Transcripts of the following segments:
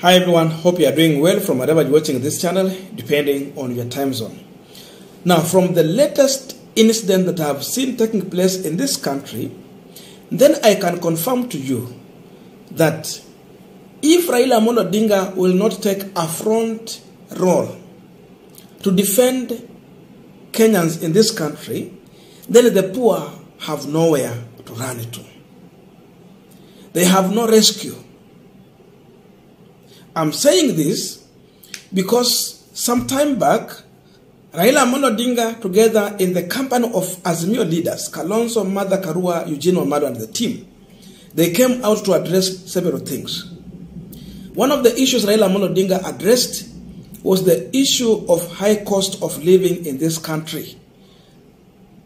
Hi everyone, hope you are doing well from wherever you're watching this channel, depending on your time zone. Now, from the latest incident that I have seen taking place in this country, then I can confirm to you that if Raila Odinga will not take a front role to defend Kenyans in this country, then the poor have nowhere to run to. They have no rescue. I'm saying this because some time back, Raila Odinga, together in the company of Azimio leaders, Kalonzo, Martha Karua, Eugene Wamalwa and the team, they came out to address several things. One of the issues Raila Odinga addressed was the issue of high cost of living in this country.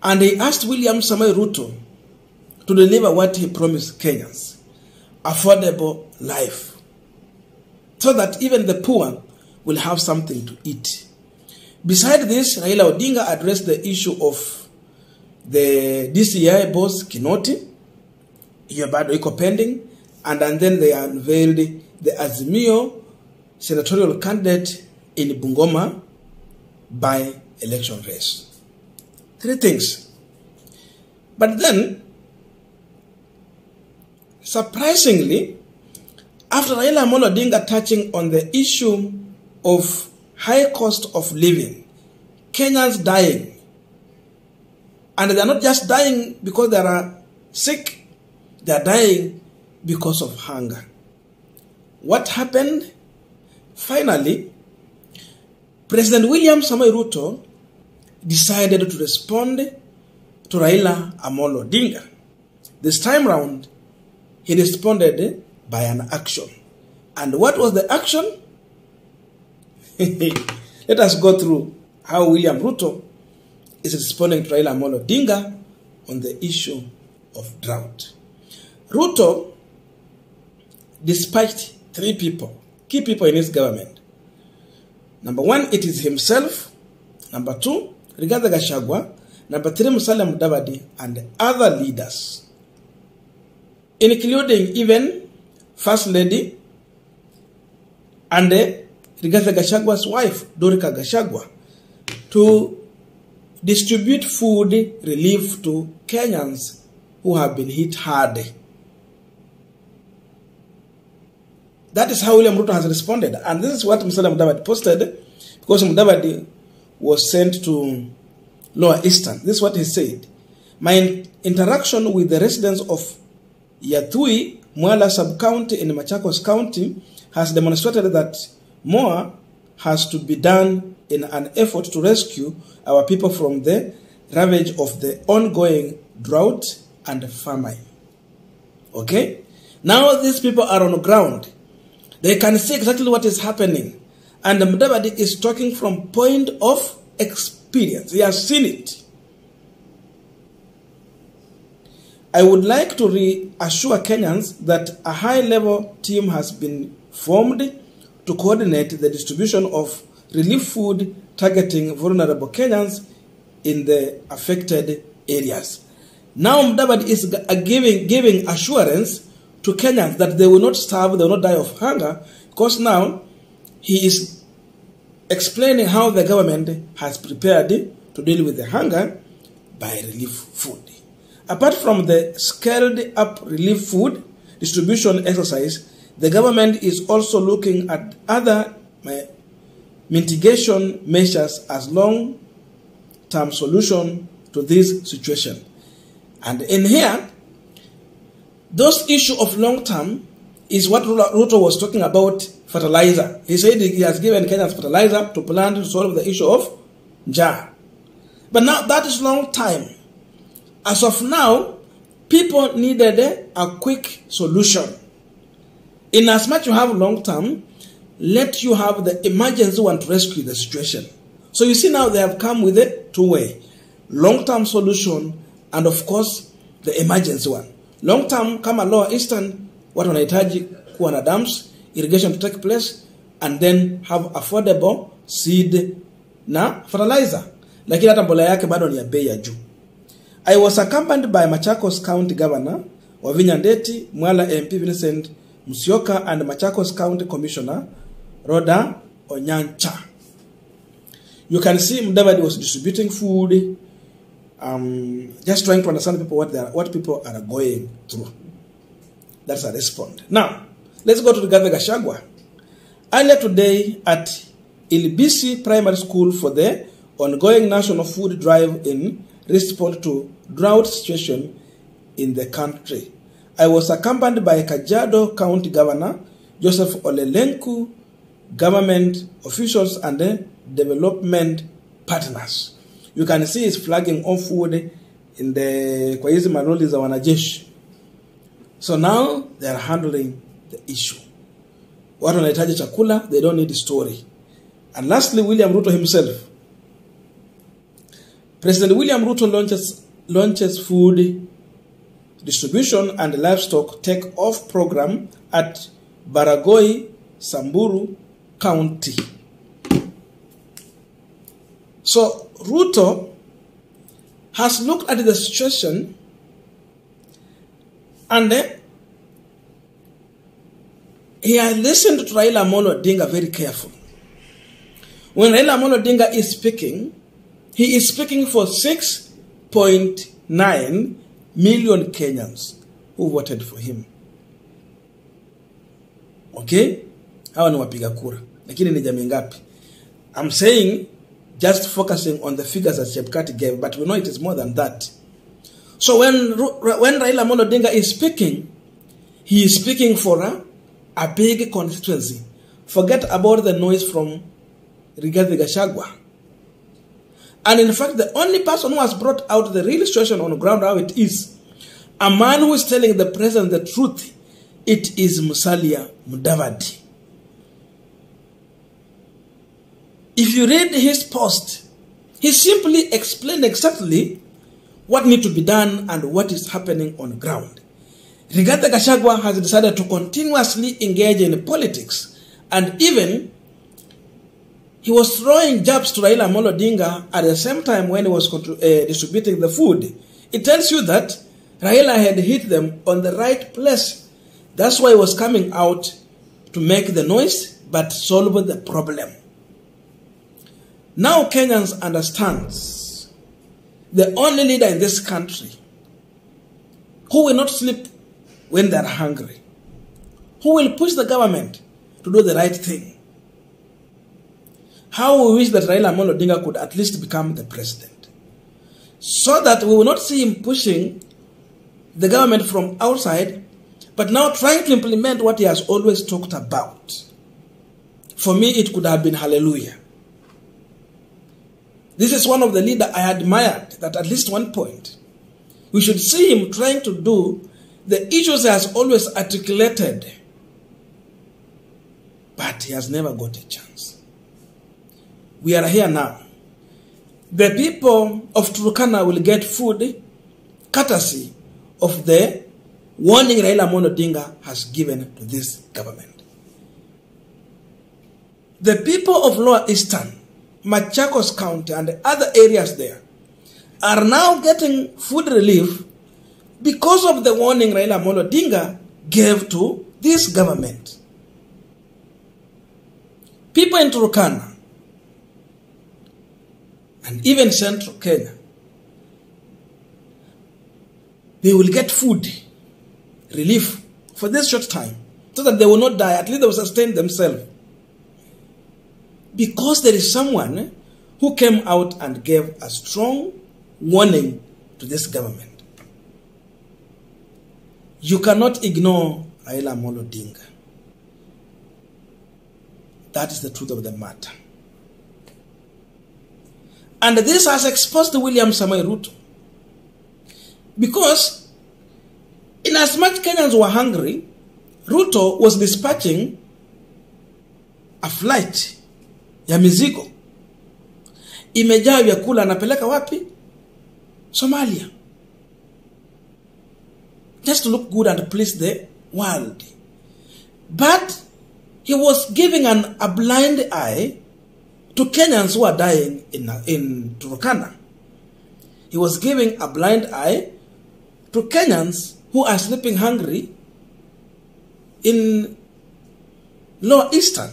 And he asked William Samoei Ruto to deliver what he promised Kenyans: affordable life, so that even the poor will have something to eat. Beside this, Raila Odinga addressed the issue of the DCI boss, Kinoti, Yabado Iko pending, and then they unveiled the Azimio senatorial candidate in Bungoma by election race. Three things. But then, surprisingly, after Raila Odinga touching on the issue of high cost of living, Kenyans dying, and they are not just dying because they are sick, they are dying because of hunger. What happened? Finally, President William Samoei Ruto decided to respond to Raila Odinga. This time round, he responded by an action. And what was the action? Let us go through how William Ruto is responding to Raila Odinga on the issue of drought. Ruto dispatched three people, key people in his government. Number one, it is himself. Number two, Rigathi Gachagua. Number three, Musalia Mudavadi and other leaders, including even First Lady and Rigathi Gachagua's wife, Dorika Gachagua, to distribute food relief to Kenyans who have been hit hard. That is how William Ruto has responded. And this is what Musalia Mudavadi posted, because Mudavadi was sent to Lower Eastern. This is what he said: "My interaction with the residents of Yathui, Mwala sub-county in Machakos County has demonstrated that more has to be done in an effort to rescue our people from the ravage of the ongoing drought and famine." Okay? Now these people are on the ground. They can see exactly what is happening. And Mudavadi is talking from point of experience. He has seen it. I would like to reassure Kenyans that a high-level team has been formed to coordinate the distribution of relief food targeting vulnerable Kenyans in the affected areas. Now Mudavadi is giving assurance to Kenyans that they will not starve, they will not die of hunger, because now he is explaining how the government has prepared to deal with the hunger by relief food. Apart from the scaled-up relief food distribution exercise, the government is also looking at other mitigation measures as long-term solution to this situation. And in here, those issue of long-term is what Ruto was talking about, fertilizer. He said he has given Kenyans fertilizer to plant to solve the issue of jar. But now that is long time. As of now, people needed a quick solution. In as much you have long term, let you have the emergency one to rescue the situation. So you see now they have come with a two-way. Long-term solution and of course the emergency one. Long-term, kama Lower Eastern, watu wanahitaji kuwa na dams, irrigation to take place, and then have affordable seed na fertilizer. Lakini hata mbolea yake bado ni ya bei ya juu. I was accompanied by Machakos County Governor Wavinya Ndeti, Mwala MP Vincent Musyoka, and Machakos County Commissioner Raila Odinga. You can see Mudavadi was distributing food, just trying to understand people what people are going through. That's a response. Now, let's go to the Rigathi Gachagua. Earlier today at Ilbisi Primary School for the ongoing national food drive in response to drought situation in the country, I was accompanied by Kajiado County Governor Joseph Olelenku, government officials, and the development partners. You can see he's flagging on food in the kwa hizi malori za wanajeshi. So now they are handling the issue. Watu wanahitaji chakula, they don't need a story. And lastly, William Ruto himself. President William Ruto launches food distribution and livestock take-off program at Baragoi, Samburu County. So Ruto has looked at the situation and he has listened to Raila Odinga very carefully. When Raila Odinga is speaking, he is speaking for 6.9 million Kenyans who voted for him. Okay? Hawa ni wapiga kura. Lakini ni jamii ngapi? I'm saying just focusing on the figures that Chebukati gave, but we know it is more than that. So when Raila Odinga is speaking, he is speaking for a big constituency. Forget about the noise from Rigathi Gachagua. And in fact, the only person who has brought out the real situation on the ground, how it is, a man who is telling the president the truth, it is Musalia Mudavadi. If you read his post, he simply explained exactly what needs to be done and what is happening on the ground. Rigathi Gachagua has decided to continuously engage in politics, and even he was throwing jabs to Raila Odinga at the same time when he was distributing the food. It tells you that Raila had hit them on the right place. That's why he was coming out to make the noise, but solve the problem. Now Kenyans understand the only leader in this country who will not sleep when they are hungry, who will push the government to do the right thing. How we wish that Raila Odinga could at least become the president, so that we will not see him pushing the government from outside, but now trying to implement what he has always talked about. For me, it could have been hallelujah. This is one of the leaders I admired, that at least one point, we should see him trying to do the issues he has always articulated, but he has never got a chance. We are here now. The people of Turkana will get food courtesy of the warning Raila Odinga has given to this government. The people of Lower Eastern, Machakos County and other areas there are now getting food relief because of the warning Raila Odinga gave to this government. People in Turkana and even Central Kenya, they will get food relief for this short time so that they will not die. At least they will sustain themselves. Because there is someone who came out and gave a strong warning to this government. You cannot ignore Raila Odinga. That is the truth of the matter. And this has exposed William Samoei Ruto. Because in as much Kenyans were hungry, Ruto was dispatching a flight ya mizigo. Imejaa vyakula, anapeleka wapi? Somalia. Just to look good and please the world. But he was giving a blind eye to Kenyans who are dying in Turkana. He was giving a blind eye to Kenyans who are sleeping hungry in Lower Eastern,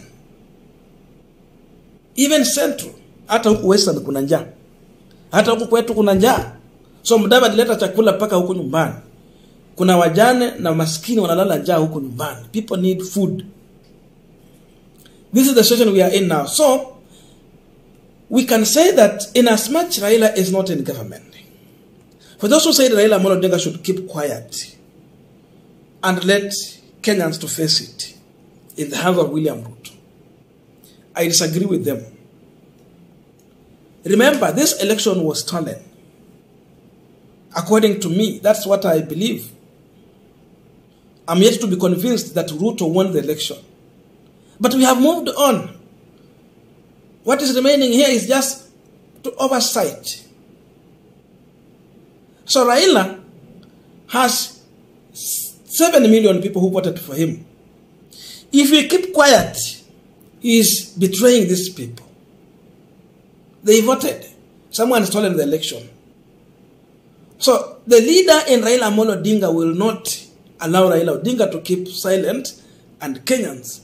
even Central, hata huku Western kuna njaa. Hata huku kwetu kuna njaa. So Mudavadi alileta chakula paka huku nyumbani. Kuna wajane na maskini wanalala njaa huku nyumbani. People need food. This is the situation we are in now. So we can say that in as much Raila is not in government, for those who say that Raila Odinga should keep quiet and let Kenyans to face it in the hands of William Ruto, I disagree with them. Remember, this election was stolen. According to me, that's what I believe. I'm yet to be convinced that Ruto won the election. But we have moved on. What is remaining here is just to oversight. So Raila has 7 million people who voted for him. If we keep quiet, he is betraying these people. They voted. Someone stolen the election. So the leader in Raila Odinga will not allow Raila Odinga to keep silent and Kenyans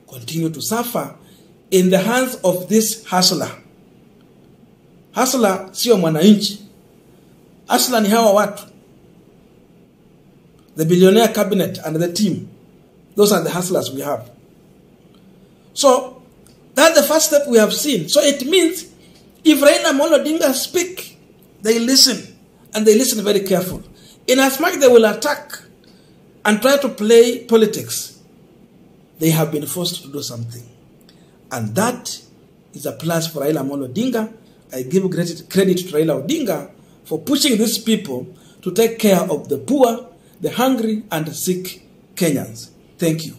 continue to suffer in the hands of this hustler. Hustler sio mwananchi. Hustler ni hawa watu. The billionaire cabinet and the team. Those are the hustlers we have. So that's the first step we have seen. So it means if Raila Odinga speak, they listen. And they listen very careful. In as much they will attack and try to play politics, they have been forced to do something. And that is a plus for Raila Odinga. I give credit to Raila Odinga for pushing these people to take care of the poor, the hungry, and the sick Kenyans. Thank you.